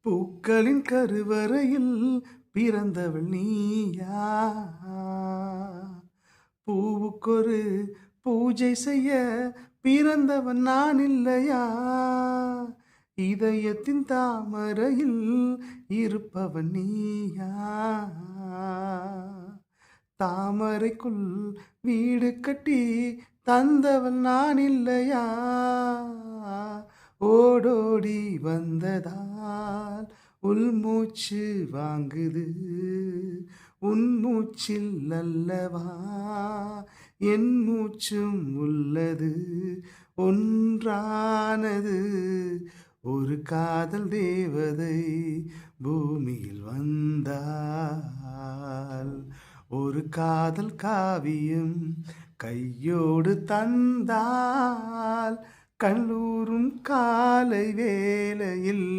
பூக்களின் கருவறையில் பிறந்தவள் நீயா? பூவுக்கொரு பூஜை செய்ய பிறந்தவன் நான் இல்லையா? இதயத்தின் தாமரையில் இருப்பவன் நீயா? தாமரைக்குள் வீடு கட்டி தந்தவள் நான் இல்லையா? ஓடோடி வந்ததால் உள்மூச்சு வாங்குது, உன் மூச்சில் அல்லவா என் மூச்சும் உள்ளது. ஒன்றானது ஒரு காதல் தேவதை பூமியில் வந்தால், ஒரு காதல் காவியம் கையோடு தந்தால், கல்லூரும் காலை வேளையில்